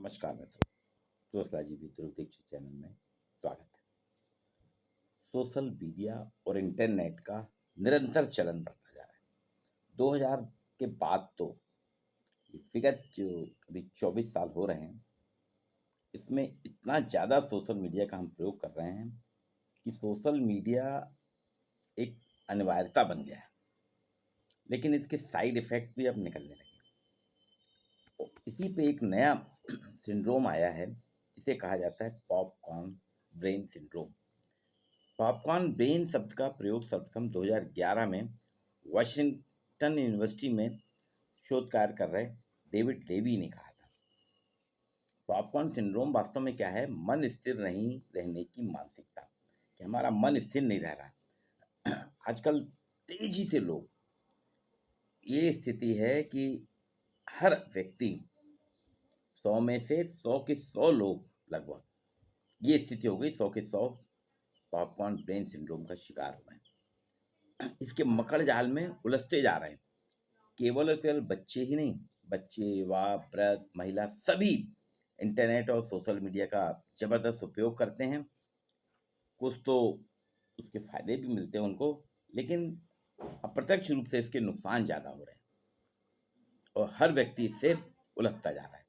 नमस्कार मित्रों, दोस्त राजीव ध्रुव दीक्षित चैनल में स्वागत है। सोशल मीडिया और इंटरनेट का निरंतर चलन बढ़ता जा रहा है। 2000 के बाद तो विगत जो अभी 24 साल हो रहे हैं, इसमें इतना ज़्यादा सोशल मीडिया का हम प्रयोग कर रहे हैं कि सोशल मीडिया एक अनिवार्यता बन गया है। लेकिन इसके साइड इफ़ेक्ट भी अब निकलने लगे। इसी पे एक नया सिंड्रोम आया है जिसे कहा जाता है popcorn brain syndrome. Popcorn brain शब्द का प्रयोग सर्वप्रथम 2011 में वाशिंगटन यूनिवर्सिटी में शोध कार्य कर रहे डेविड लेवी ने कहा था। पॉपकॉर्न सिंड्रोम वास्तव में क्या है? मन स्थिर नहीं रहने की मानसिकता, कि हमारा मन स्थिर नहीं रह रहा। आजकल तेजी से लोग, ये स्थिति है कि हर व्यक्ति 100 में से 100 के 100 लोग लगभग, ये स्थिति हो गई, 100 के 100 पॉपकॉर्न ब्रेन सिंड्रोम का शिकार हो गए। इसके मकड़ जाल में उलझते जा रहे हैं। केवल और केवल बच्चे ही नहीं, बच्चे, युवा, वृद्ध, महिला सभी इंटरनेट और सोशल मीडिया का जबरदस्त उपयोग करते हैं। कुछ तो उसके फायदे भी मिलते हैं उनको, लेकिन अप्रत्यक्ष रूप से इसके नुकसान ज़्यादा हो रहे हैं और हर व्यक्ति इससे उलझता जा रहा है।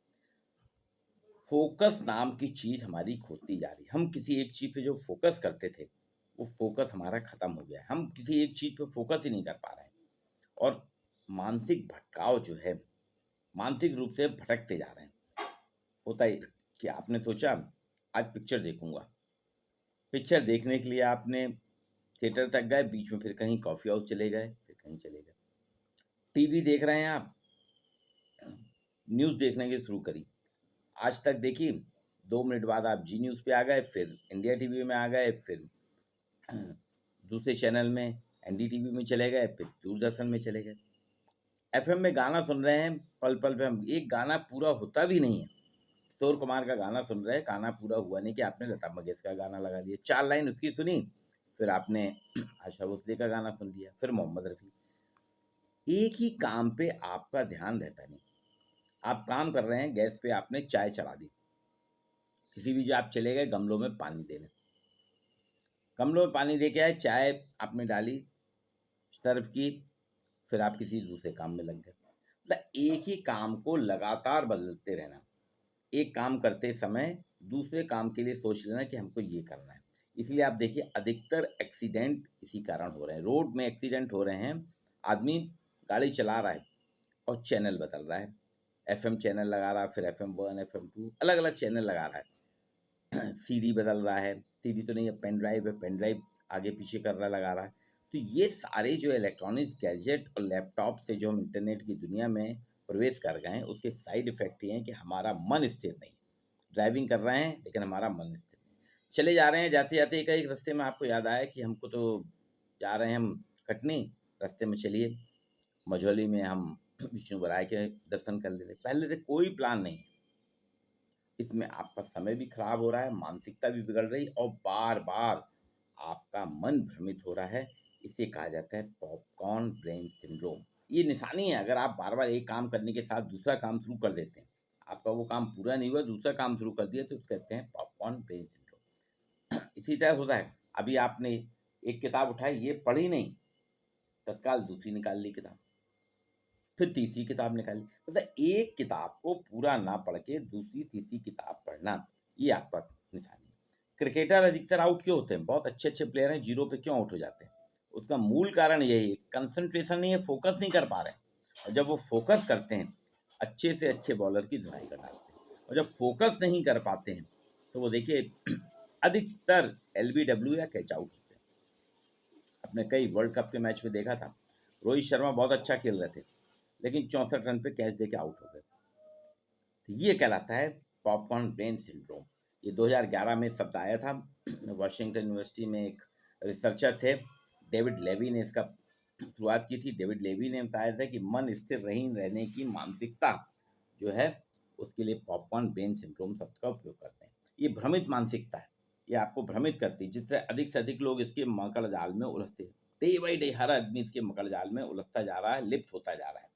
फोकस नाम की चीज़ हमारी खोती जा रही है। हम किसी एक चीज़ पे जो फोकस करते थे, वो फोकस हमारा ख़त्म हो गया है। हम किसी एक चीज़ पे फोकस ही नहीं कर पा रहे हैं और मानसिक भटकाव जो है, मानसिक रूप से भटकते जा रहे हैं। होता है कि आपने सोचा आज पिक्चर देखूंगा, पिक्चर देखने के लिए आपने थिएटर तक गए, बीच में फिर कहीं कॉफ़ी हाउस चले गए, फिर कहीं चले गए। टीवी देख रहे हैं आप, न्यूज़ देखने की शुरू करी, आज तक देखी, 2 मिनट बाद आप जी न्यूज़ पे आ गए, फिर इंडिया टीवी में आ गए, फिर दूसरे चैनल में एनडीटीवी में चले गए, फिर दूरदर्शन में चले गए। एफएम में गाना सुन रहे हैं, पल पल पे हम, एक गाना पूरा होता भी नहीं है। किशोर कुमार का गाना सुन रहे हैं, गाना पूरा हुआ नहीं कि आपने लता मंगेशकर का गाना लगा दिया, 4 लाइन उसकी सुनी, फिर आपने आशा भोसले का गाना सुन लिया, फिर मोहम्मद रफ़ी। एक ही काम पे आपका ध्यान रहता नहीं। आप काम कर रहे हैं, गैस पे आपने चाय चढ़ा दी, किसी भी जगह आप चले गए, गमलों में पानी देने, गमलों में पानी दे के आए, चाय आपने डाली, सर्व की, फिर आप किसी दूसरे काम में लग गए। मतलब एक ही काम को लगातार बदलते रहना, एक काम करते समय दूसरे काम के लिए सोच लेना कि हमको ये करना है। इसलिए आप देखिए अधिकतर एक्सीडेंट इसी कारण हो रहे हैं। रोड में एक्सीडेंट हो रहे हैं, आदमी गाड़ी चला रहा है और चैनल बदल रहा है, एफएम चैनल लगा रहा है, फिर एफएम 1, एफएम 2, अलग अलग चैनल लगा रहा है। सीडी बदल रहा है, सीडी तो नहीं है, पेन ड्राइव है, पेन ड्राइव आगे पीछे कर रहा लगा रहा है। तो ये सारे जो इलेक्ट्रॉनिक्स गैजेट और लैपटॉप से जो हम इंटरनेट की दुनिया में प्रवेश कर गए हैं, उसके साइड इफ़ेक्ट ये हैं कि हमारा मन स्थिर नहीं। ड्राइविंग कर रहे हैं लेकिन हमारा मन स्थिर नहीं। चले जा रहे हैं, जाते जाते एक रास्ते में आपको याद आया कि हमको तो जा रहे हैं हम कटनी, रास्ते में चलिए मझौली में हम विष्णु बराय के दर्शन कर लेते। पहले से कोई प्लान नहीं है। इसमें आपका समय भी खराब हो रहा है, मानसिकता भी बिगड़ रही और बार बार आपका मन भ्रमित हो रहा है। इसे कहा जाता है पॉपकॉर्न ब्रेन सिंड्रोम। ये निशानी है, अगर आप बार बार एक काम करने के साथ दूसरा काम शुरू कर देते हैं, आपका वो काम पूरा नहीं हुआ, दूसरा काम शुरू कर दिया, तो कहते हैं पॉपकॉर्न ब्रेन सिंड्रोम। इसी तरह होता है, अभी आपने एक किताब उठाई, ये पढ़ी नहीं, तत्काल दूसरी निकाल ली किताब, फिर तीसरी किताब निकाली। मतलब एक किताब को पूरा ना पढ़ के दूसरी तीसरी किताब पढ़ना, ये आपका निशानी है। क्रिकेटर अधिकतर आउट क्यों होते हैं? बहुत अच्छे अच्छे प्लेयर हैं, जीरो पे क्यों आउट हो जाते हैं? उसका मूल कारण यही है, कंसंट्रेशन नहीं है, फोकस नहीं कर पा रहे हैं। और जब वो फोकस करते हैं, अच्छे से अच्छे बॉलर की धुनाई कर डालते हैं। और जब फोकस नहीं कर पाते हैं तो वो देखिए अधिकतर एलबीडब्ल्यू या कैच आउट होते हैं। अपने कई वर्ल्ड कप के मैच में देखा था, रोहित शर्मा बहुत अच्छा खेल रहे थे, लेकिन 64 रन पे कैच देके आउट हो गए। तो ये कहलाता है पॉपकॉर्न ब्रेन सिंड्रोम। ये 2011 में शब्द आया था। वाशिंगटन यूनिवर्सिटी में एक रिसर्चर थे, डेविड लेवी ने इसका शुरुआत की थी। डेविड लेवी ने बताया था कि मन स्थिर रहने की मानसिकता जो है, उसके लिए पॉपकॉर्न ब्रेन सिंड्रोम शब्द का उपयोग करते हैं। ये भ्रमित मानसिकता है, ये आपको भ्रमित करती है। जितने अधिक से अधिक लोग इसके मकड़ जाल में उलझते हैं, डे बाई डे हर आदमी इसके मकड़ जाल में उलझता जा रहा है, लिप्त होता जा रहा है।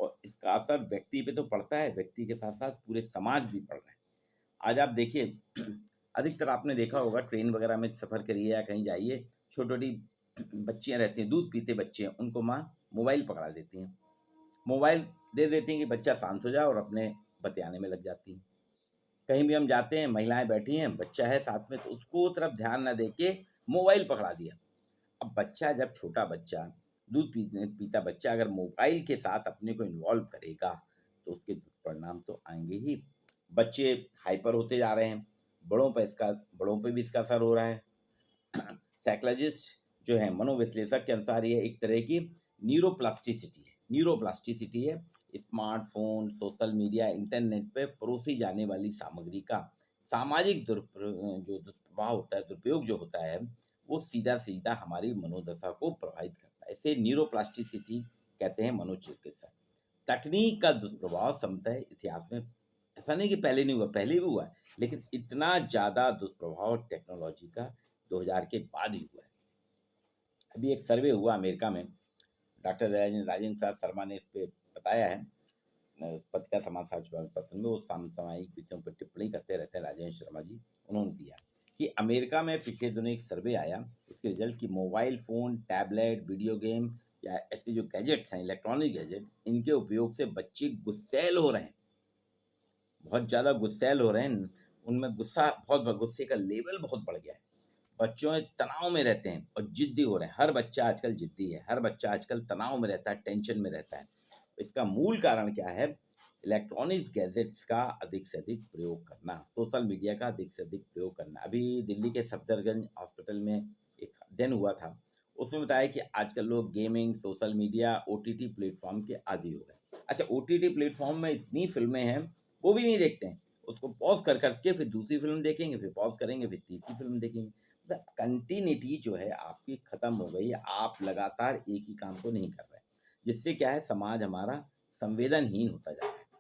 और इसका असर व्यक्ति पे तो पड़ता है, व्यक्ति के साथ साथ पूरे समाज भी पड़ रहा है। आज आप देखिए अधिकतर आपने देखा होगा ट्रेन वगैरह में सफ़र करिए या कहीं जाइए, छोटी-छोटी बच्चियाँ रहती हैं, दूध पीते बच्चे हैं, उनको माँ मोबाइल पकड़ा देती हैं। मोबाइल दे देती हैं कि बच्चा शांत हो जाए और अपने बतियाने में लग जाती हैं। कहीं भी हम जाते हैं, महिलाएँ बैठी हैं, बच्चा है साथ में, तो उसको तरफ ध्यान ना दे के मोबाइल पकड़ा दिया। अब बच्चा जब छोटा बच्चा, दूध पीता बच्चा अगर मोबाइल के साथ अपने को इन्वॉल्व करेगा, तो उसके दुष्परिणाम तो आएँगे ही। बच्चे हाइपर होते जा रहे हैं, बड़ों पे भी इसका असर हो रहा है। साइकोलॉजिस्ट जो है, मनोविश्लेषक के अनुसार ये एक तरह की न्यूरोप्लास्टिसिटी है। स्मार्टफ़ोन, सोशल मीडिया, इंटरनेट पे परोसी जाने वाली सामग्री का सामाजिक जो दुष्प्रभाव होता है, दुरुपयोग जो होता है, वो सीधा-सीधा हमारी मनोदशा को प्रभावित करता है। इसे न्यूरोप्लास्टिसिटी कहते हैं मनोचिकित्सक। तकनीक का दुष्प्रभाव समतः इतिहास में ऐसा नहीं कि पहले नहीं हुआ, पहले भी हुआ है, लेकिन इतना ज़्यादा दुष्प्रभाव टेक्नोलॉजी का 2000 के बाद ही हुआ है। अभी एक सर्वे हुआ अमेरिका में, डॉक्टर राजेंद्र प्रसाद शर्मा ने इस पे बताया है, पत्रिका समाचार पत्र में, वो समसामयिक विषयों पर टिप्पणी करते रहते हैं राजेंद्र शर्मा जी। उन्होंने दिया कि अमेरिका में पिछले दिनों एक सर्वे आया, उसके रिजल्ट की mobile phone, tablet, video game या ऐसे जो गैजेट्स हैं, इलेक्ट्रॉनिक गैजेट, इनके उपयोग से बच्चे गुस्सैल हो रहे हैं, बहुत ज़्यादा गुस्सैल हो रहे हैं। उनमें गुस्से का लेवल बहुत बढ़ गया है। बच्चों तनाव में रहते हैं और जिद्दी हो रहे हैं। हर बच्चा आजकल जिद्दी है, हर बच्चा आजकल तनाव में रहता है, टेंशन में रहता है। इसका मूल कारण क्या है? इलेक्ट्रॉनिक्स गैजेट्स का अधिक से अधिक प्रयोग करना, सोशल मीडिया का अधिक से अधिक प्रयोग करना। अभी दिल्ली के सफदरजंग हॉस्पिटल में एक अध्ययन हुआ था, उसमें बताया कि आजकल लोग gaming, social media, OTT platform के आदी हो गए। अच्छा, ओटीटी प्लेटफॉर्म में इतनी फिल्में हैं, वो भी नहीं देखते हैं। उसको पॉज कर करके फिर दूसरी फिल्म देखेंगे, फिर पॉज करेंगे, फिर तीसरी फिल्म देखेंगे। मतलब कंटिन्यूटी जो है आपकी खत्म हो गई है, आप लगातार एक ही काम को नहीं कर रहे, जिससे क्या है, समाज हमारा संवेदनहीन होता जा रहा है।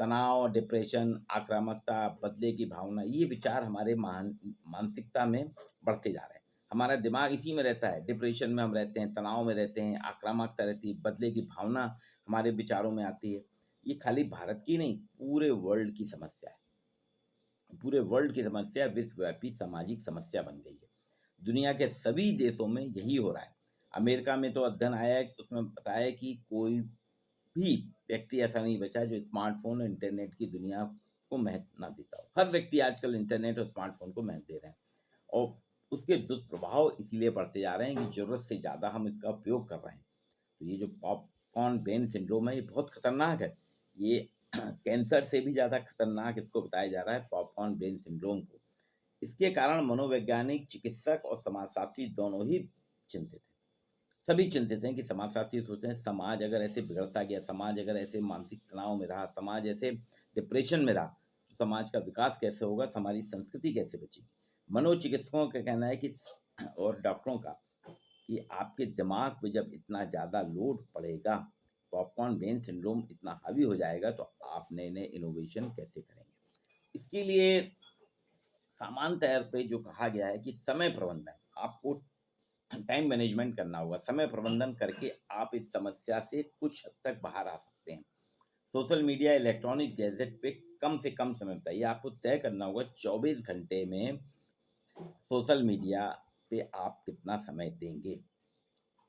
तनाव, डिप्रेशन, आक्रामकता, बदले की भावना, ये विचार हमारे मानसिकता में बढ़ते जा रहे हैं। हमारा दिमाग इसी में रहता है, डिप्रेशन में हम रहते हैं, तनाव में रहते हैं, आक्रामकता रहती है, बदले की भावना हमारे विचारों में आती है। ये खाली भारत की नहीं, पूरे वर्ल्ड की समस्या है। पूरे वर्ल्ड की समस्या, विश्वव्यापी सामाजिक समस्या बन गई है। दुनिया के सभी देशों में यही हो रहा है। अमेरिका में तो अध्ययन आया है, उसमें बताया है कि कोई भी व्यक्ति ऐसा नहीं बचा जो स्मार्टफोन और इंटरनेट की दुनिया को महत्व ना देता हो। हर व्यक्ति आजकल इंटरनेट और स्मार्टफोन को महत्व दे रहे हैं, और उसके दुष्प्रभाव इसीलिए बढ़ते जा रहे हैं कि ज़रूरत से ज़्यादा हम इसका उपयोग कर रहे हैं। तो ये जो पॉपकॉर्न ब्रेन सिंड्रोम है, ये बहुत खतरनाक है। ये कैंसर से भी ज़्यादा खतरनाक इसको बताया जा रहा है, पॉपकॉर्न ब्रेन सिंड्रोम को। इसके कारण मनोवैज्ञानिक, चिकित्सक और समाजशास्त्री दोनों ही चिंतित हैं। सभी चिंतित हैं कि समाजशास्त्री सोचते हैं, समाज अगर ऐसे बिगड़ता गया, समाज अगर ऐसे मानसिक तनाव में रहा, समाज ऐसे डिप्रेशन में रहा, तो समाज का विकास कैसे होगा, हमारी संस्कृति कैसे बचेगी। मनोचिकित्सकों का कहना है कि, और डॉक्टरों का, कि आपके दिमाग पे जब इतना ज़्यादा लोड पड़ेगा, पॉपकॉर्न ब्रेन सिंड्रोम इतना हावी हो जाएगा, तो आप नए नए इनोवेशन कैसे करेंगे। इसके लिए सामान्य तौर पे जो कहा गया है कि समय प्रबंधन, आपको टाइम मैनेजमेंट करना होगा। समय प्रबंधन करके आप इस समस्या से कुछ हद तक बाहर आ सकते हैं। सोशल मीडिया, इलेक्ट्रॉनिक गैजेट पे कम से कम समय बताइए। आपको तय करना होगा 24 घंटे में सोशल मीडिया पे आप कितना समय देंगे।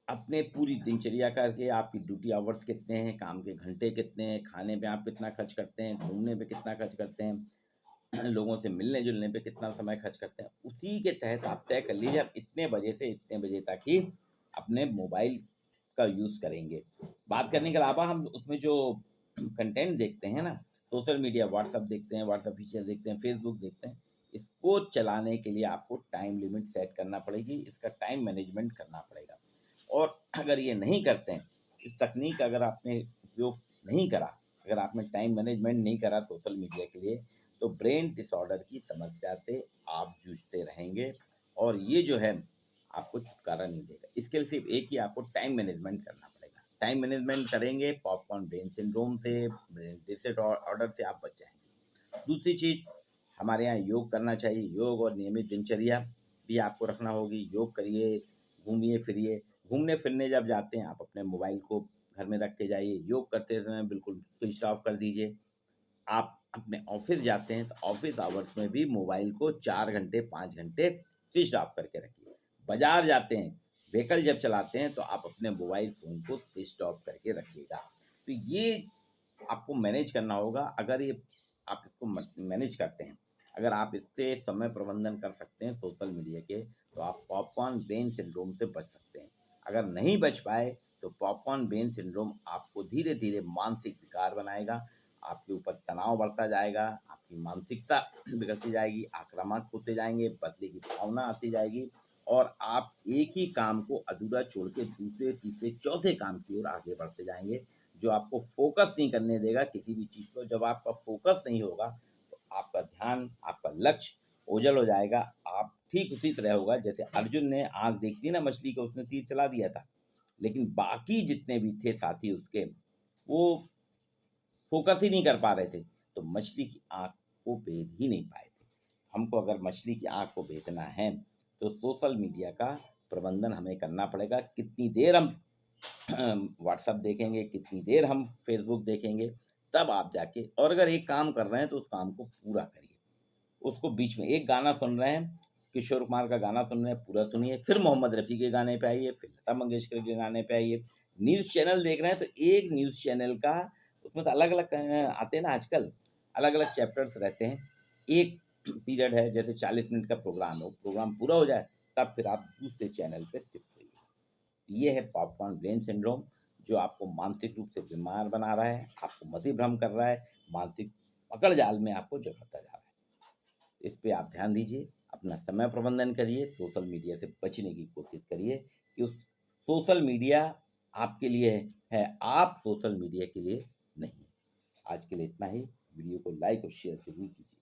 अपने पूरी दिनचर्या करके आपकी ड्यूटी आवर्स कितने हैं, काम के घंटे कितने हैं, खाने पे आप कितना खर्च करते हैं, घूमने पे कितना खर्च करते हैं, लोगों से मिलने जुलने पे कितना समय खर्च करते हैं, उसी के तहत आप तय कर लीजिए आप इतने बजे से इतने बजे तक ही अपने मोबाइल का यूज़ करेंगे। बात करने के अलावा हम उसमें जो कंटेंट देखते हैं ना, सोशल मीडिया, व्हाट्सअप देखते हैं, व्हाट्सअप फीचर देखते हैं, फेसबुक देखते हैं, इसको चलाने के लिए आपको टाइम लिमिट सेट करना पड़ेगी, इसका टाइम मैनेजमेंट करना पड़ेगा। और अगर ये नहीं करते हैं, इस तकनीक का अगर आपने उपयोग नहीं करा, अगर आपने टाइम मैनेजमेंट नहीं करा सोशल मीडिया के लिए, तो ब्रेन डिसऑर्डर की समस्या से आप जूझते रहेंगे, और ये जो है आपको छुटकारा नहीं देगा। इसके लिए सिर्फ एक ही आपको टाइम मैनेजमेंट करना पड़ेगा। टाइम मैनेजमेंट करेंगे, पॉपकॉर्न ब्रेन सिंड्रोम से, ब्रेन डिसऑर्डर से आप बच जाएंगे। दूसरी चीज़, हमारे यहाँ योग करना चाहिए। योग और नियमित दिनचर्या भी आपको रखना होगी। योग करिए, घूमिए फिरिए। घूमने फिरने जब जाते हैं, आप अपने मोबाइल को घर में रख के जाइए। योग करते समय बिल्कुल स्विच ऑफ कर दीजिए। आप अपने ऑफिस जाते हैं तो ऑफिस आवर्स में भी मोबाइल को 4 घंटे 5 घंटे स्विच ऑफ करके रखिए। बाजार जाते हैं, व्हीकल जब चलाते हैं तो आप अपने मोबाइल फ़ोन को स्विच ऑफ करके रखिएगा। तो ये आपको मैनेज करना होगा। अगर ये आप इसको मैनेज करते हैं, अगर आप इससे समय प्रबंधन कर सकते हैं सोशल मीडिया के, तो आप पॉपकॉर्न ब्रेन सिंड्रोम से बच सकते हैं। अगर नहीं बच पाए तो पॉपकॉर्न ब्रेन सिंड्रोम आपको धीरे धीरे मानसिक विकार बनाएगा, आपके ऊपर तनाव बढ़ता जाएगा, आपकी मानसिकता बिगड़ती जाएगी, आक्रामक होते जाएंगे, बदले की भावना आती जाएगी और आप एक ही काम को अधूरा छोड़ के दूसरे तीसरे चौथे काम की ओर आगे बढ़ते जाएंगे, जो आपको फोकस नहीं करने देगा किसी भी चीज़ को। जब आपका फोकस नहीं होगा तो आपका ध्यान, आपका लक्ष्य ओझल हो जाएगा। आप ठीक उसी तरह होगा जैसे अर्जुन ने आँख देखी थी ना मछली को, उसने तीर चला दिया था, लेकिन बाकी जितने भी थे साथी उसके, वो फोकस ही नहीं कर पा रहे थे, तो मछली की आँख को भेद ही नहीं पाए थे। हमको अगर मछली की आँख को भेदना है तो सोशल मीडिया का प्रबंधन हमें करना पड़ेगा। कितनी देर हम व्हाट्सअप देखेंगे, कितनी देर हम फेसबुक देखेंगे, तब आप जाके, और अगर एक काम कर रहे हैं तो उस काम को पूरा करिए। उसको बीच में एक गाना सुन रहे हैं, किशोर कुमार का गाना सुन रहे हैं, पूरा सुनिए, फिर मोहम्मद रफ़ी के गाने पे आइए, फिर लता मंगेशकर के गाने पे आइए। न्यूज़ चैनल देख रहे हैं तो एक न्यूज़ चैनल का, उसमें तो अलग अलग आते हैं ना आजकल, अलग अलग चैप्टर्स रहते हैं। एक पीरियड है, जैसे 40 मिनट का प्रोग्राम है, वो प्रोग्राम पूरा हो जाए तब फिर आप दूसरे चैनल पे शिफ्ट होइए। ये है पॉपकॉर्न ब्रेन सिंड्रोम, जो आपको मानसिक रूप से बीमार बना रहा है, आपको मतिभ्रम कर रहा है, मानसिक पकड़ जाल में आपको जकड़ता जा रहा है। इस पे आप ध्यान दीजिए, अपना समय प्रबंधन करिए, सोशल मीडिया से बचने की कोशिश करिए कि उस सोशल मीडिया आपके लिए है, आप सोशल मीडिया के लिए नहीं। आज के लिए इतना ही। वीडियो को लाइक और शेयर जरूर कीजिए।